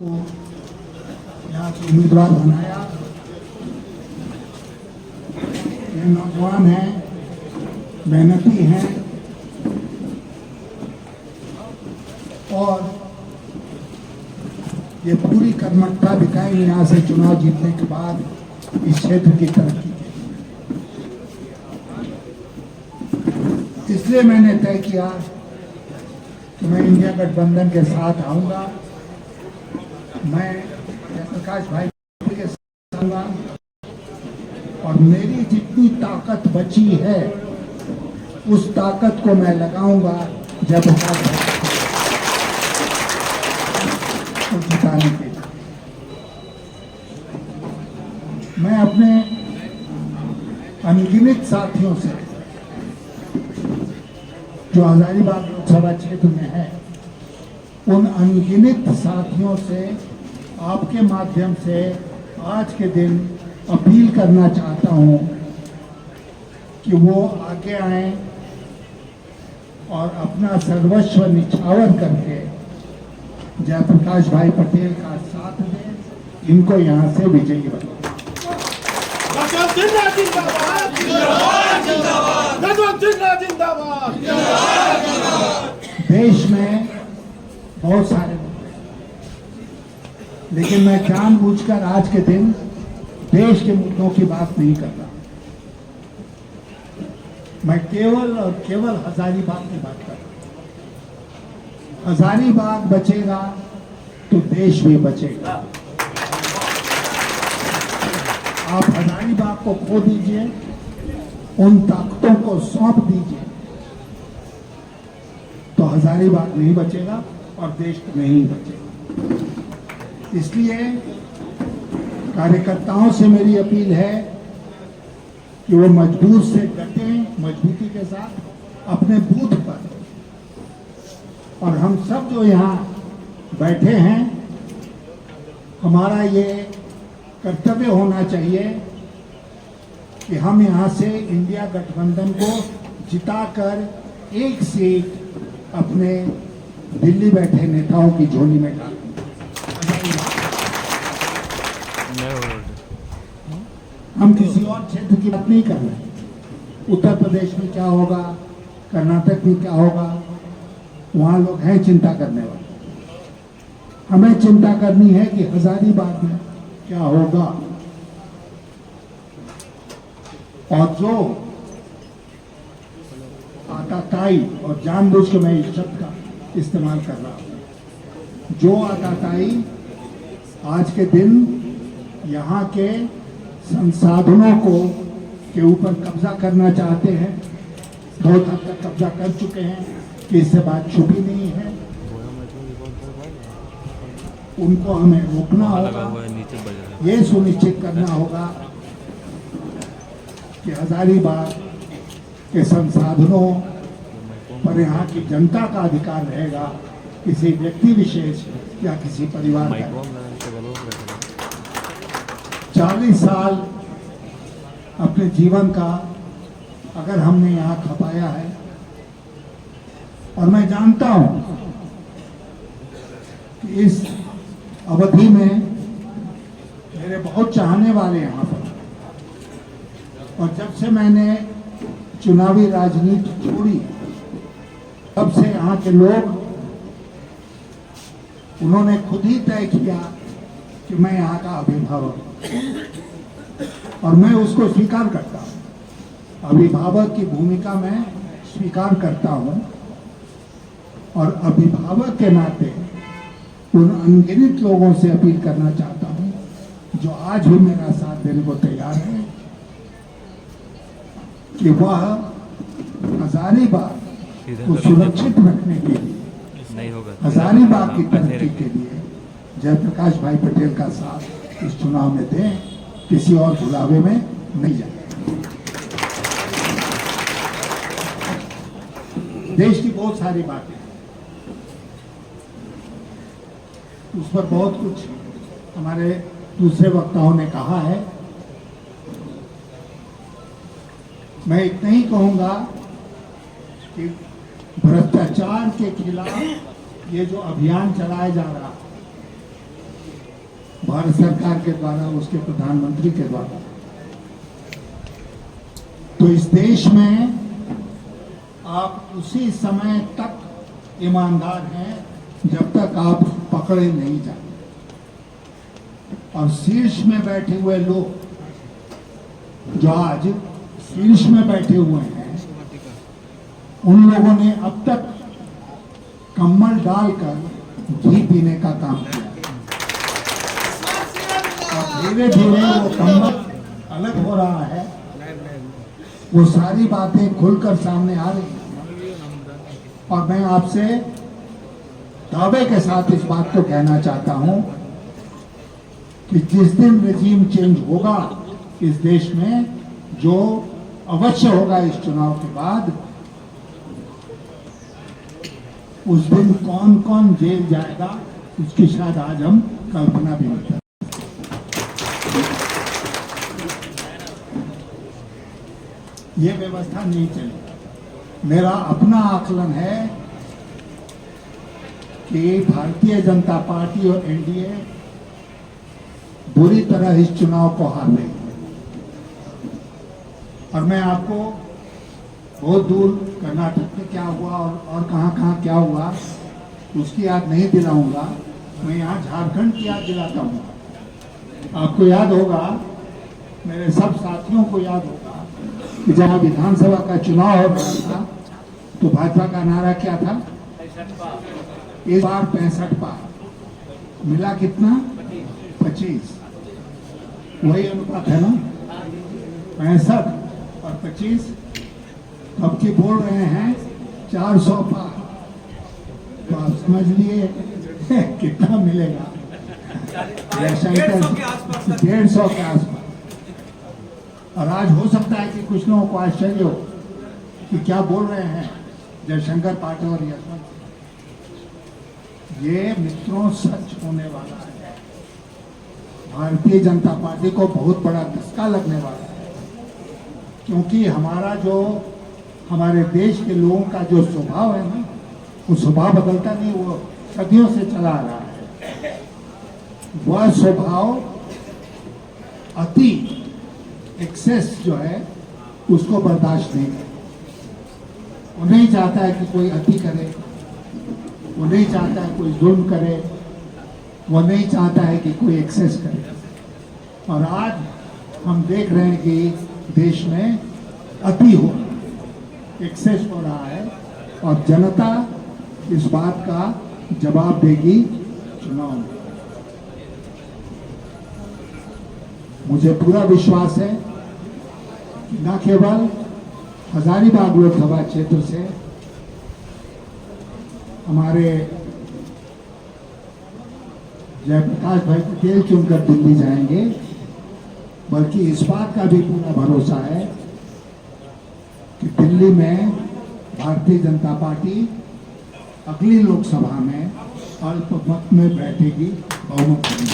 को यहाँ से उम्मीदवार बनाया। ये नौजवान हैं, मेहनती हैं और ये पूरी कर्मठता दिखाएंगे यहाँ से चुनाव जीतने के बाद इस क्षेत्र की तरक्की के लिए। इसलिए मैंने तय किया कि मैं इंडिया गठबंधन के साथ आऊंगा। मैं जयप्रकाश भाई के साथ आऊंगा और मेरी जितनी ताकत बची है उस ताकत को मैं लगाऊंगा जयप्रकाश भाई को जिताने के लिए। मैं अपने अनगिनत साथियों से जो हजारीबाग लोकसभा क्षेत्र में है, उन अनगिनत साथियों से आपके माध्यम से आज के दिन अपील करना चाहता हूं कि वो आगे आएं और अपना सर्वस्व निछावर करके जयप्रकाश भाई पटेल का साथ दें, इनको यहां से विजयी बनाएं। देश में बहुत सारे लोग, लेकिन मैं जानबूझकर आज के दिन देश के मुद्दों की बात नहीं कर रहा। मैं केवल और केवल हजारीबाग की बात कर रहा हूं। हजारीबाग बचेगा तो देश भी बचेगा। आप हजारीबाग को खो दीजिए, उन ताकतों को सौंप दीजिए तो हजारीबाग नहीं बचेगा और देश नहीं बचेगा। इसलिए कार्यकर्ताओं से मेरी अपील है कि वो मजबूत से डटें, मजबूती के साथ अपने बूथ पर। और हम सब जो यहाँ बैठे हैं, हमारा ये कर्तव्य होना चाहिए कि हम यहाँ से इंडिया गठबंधन को जिताकर एक सीट अपने दिल्ली बैठे नेताओं की झोली में डाल। हम किसी और क्षेत्र की बात नहीं कर रहे। उत्तर प्रदेश में क्या होगा, कर्नाटक में क्या होगा, वहां लोग हैं चिंता करने वाले। हमें चिंता करनी है कि हजारीबाग में क्या होगा। और जो आताताई, और जानबूझ के मैं इस शब्द का इस्तेमाल कर रहा हूं, जो आताताई आज के दिन यहाँ के संसाधनों को के ऊपर कब्जा करना चाहते हैं, बहुत हद तक कब्जा कर चुके हैं कि इससे बात छुपी नहीं है, उनको हमें रोकना होगा। ये सुनिश्चित करना होगा कि हजारीबाग के संसाधनों पर यहाँ की जनता का अधिकार रहेगा, किसी व्यक्ति विशेष या किसी परिवार का। 40 साल अपने जीवन का अगर हमने यहाँ खपाया है, और मैं जानता हूं कि इस अवधि में मेरे बहुत चाहने वाले यहाँ पर, और जब से मैंने चुनावी राजनीति छोड़ी तब से यहाँ के लोग, उन्होंने खुद ही तय किया कि मैं यहाँ का अभिभावक हूं और मैं उसको स्वीकार करता हूं। अभिभावक की भूमिका मैं स्वीकार करता हूं और अभिभावक के नाते उन अनगिनत लोगों से अपील करना चाहता हूं जो आज भी मेरा साथ देने को तैयार है कि वह हजारीबाग को सुरक्षित रखने के लिए, हजारीबाग की तरक्की के लिए जयप्रकाश भाई पटेल का साथ इस चुनाव में दें, किसी और बुलावे में नहीं जाए। देश की बहुत सारी बातें, उस पर बहुत कुछ हमारे दूसरे वक्ताओं ने कहा है। मैं इतना ही कहूंगा कि भ्रष्टाचार के खिलाफ ये जो अभियान चलाया जा रहा है, भारत सरकार के द्वारा, उसके प्रधानमंत्री के द्वारा। तो इस देश में आप उसी समय तक ईमानदार हैं जब तक आप पकड़े नहीं जाते। और शीर्ष में बैठे हुए लोग जो आज शीर्ष में बैठे हुए हैं, उन लोगों ने अब तक कम्बल डालकर घी पीने का काम किया। और धीरे धीरे वो कम्बल अलग हो रहा है, वो सारी बातें खुलकर सामने आ रही हैं। और मैं आपसे दावे के साथ इस बात को कहना चाहता हूं कि जिस दिन रेजीम चेंज होगा इस देश में, जो अवश्य होगा इस चुनाव के बाद, उस दिन कौन कौन जेल जाएगा उसकी शायद आज हम कल्पना भी नहीं कर। ये व्यवस्था नहीं चलेगी। मेरा अपना आकलन है कि भारतीय जनता पार्टी और एनडीए बुरी तरह इस चुनाव को हार रही है। और मैं आपको बहुत दूर कर्नाटक में क्या हुआ और कहाँ क्या हुआ उसकी याद नहीं दिलाऊंगा। मैं यहाँ झारखंड की याद दिलाता हूँ। आपको याद होगा, मेरे सब साथियों को याद होगा कि जहाँ विधानसभा का चुनाव हो रहा था तो भाजपा का नारा क्या था? इस बार 65 पार, मिला कितना? 25। वही अनुपात है ना, 65 और 25। अब की बोल रहे हैं 400 पार। तो आप समझ लिए कितना मिलेगा? 150 के आसपास। और आज हो सकता है कि कुछ लोगों को आश्चर्य हो कि क्या बोल रहे हैं जयशंकर पाटिल और यशवंत। ये मित्रों सच होने वाला है। भारतीय जनता पार्टी को बहुत बड़ा धक्का लगने वाला है, क्योंकि हमारे देश के लोगों का जो स्वभाव है ना, वो स्वभाव बदलता नहीं, वो सदियों से चला आ रहा है। वह स्वभाव अति एक्सेस जो है उसको बर्दाश्त नहीं करता। वो नहीं चाहता है कि कोई अति करे, वो नहीं चाहता है कोई जुल्म करे, वो नहीं चाहता है कि कोई एक्सेस करे। और आज हम देख रहे हैं कि देश में अति हो रहा है, एक्सेस हो रहा है, और जनता इस बात का जवाब देगी चुनाव में। मुझे पूरा विश्वास है कि न केवल हजारीबाग लोकसभा क्षेत्र से हमारे जयप्रकाश भाई पटेल चुनकर दिल्ली जाएंगे, बल्कि इस बात का भी पूरा भरोसा है कि दिल्ली में भारतीय जनता पार्टी अगली लोकसभा में अल्पमत में बैठेगी, बहुमत में।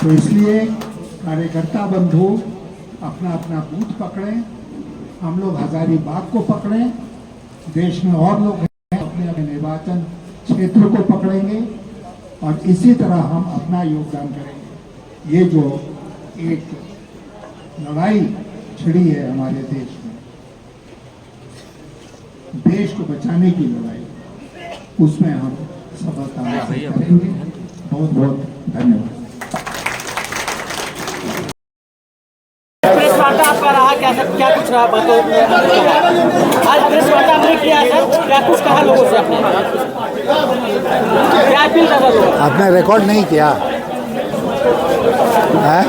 तो इसलिए कार्यकर्ता बंधु अपना अपना बूथ पकड़ें, हम लोग हजारीबाग को पकड़ें, देश में और लोग हैं अपने अपने निर्वाचन क्षेत्र को पकड़ेंगे, और इसी तरह हम अपना योगदान करेंगे। ये जो एक लड़ाई छिड़ी है हमारे देश में, देश को बचाने की लड़ाई, उसमें हम सफलता हासिल करेंगे। बहुत बहुत धन्यवाद। प्रेस वार्ता आपका रहा, क्या कुछ रहा? आज प्रेस वार्ता आपने किया सर, क्या कुछ कहा लोगों से आपने? क्या अपील कर रहे हो? आपने रिकॉर्ड नहीं किया है?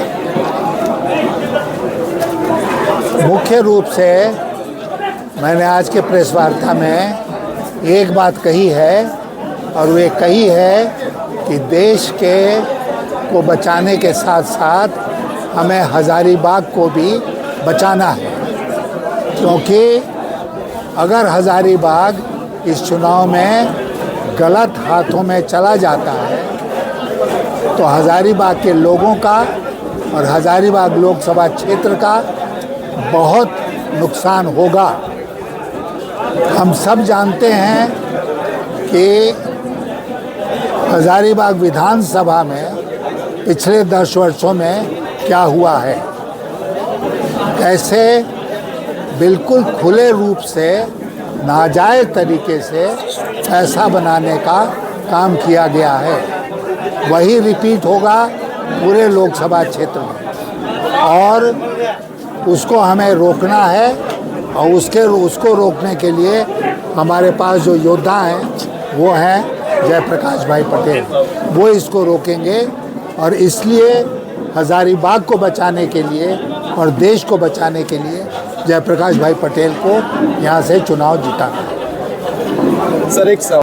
मुख्य रूप से मैंने आज के प्रेस वार्ता में एक बात कही है, और वे कही है कि देश के को बचाने के साथ साथ हमें हजारीबाग को भी बचाना है, क्योंकि अगर हजारीबाग इस चुनाव में गलत हाथों में चला जाता है तो हजारीबाग के लोगों का और हजारीबाग लोकसभा क्षेत्र का बहुत नुकसान होगा। हम सब जानते हैं कि हजारीबाग विधानसभा में पिछले 10 वर्षों में क्या हुआ है, कैसे बिल्कुल खुले रूप से नाजायज़ तरीके से पैसा बनाने का काम किया गया है, वही रिपीट होगा पूरे लोकसभा क्षेत्र में। और उसको हमें रोकना है और उसको रोकने के लिए हमारे पास जो योद्धा हैं वो हैं जयप्रकाश भाई पटेल, वो इसको रोकेंगे। और इसलिए हजारीबाग को बचाने के लिए और देश को बचाने के लिए जयप्रकाश भाई पटेल को यहाँ से चुनाव जीता। सर एक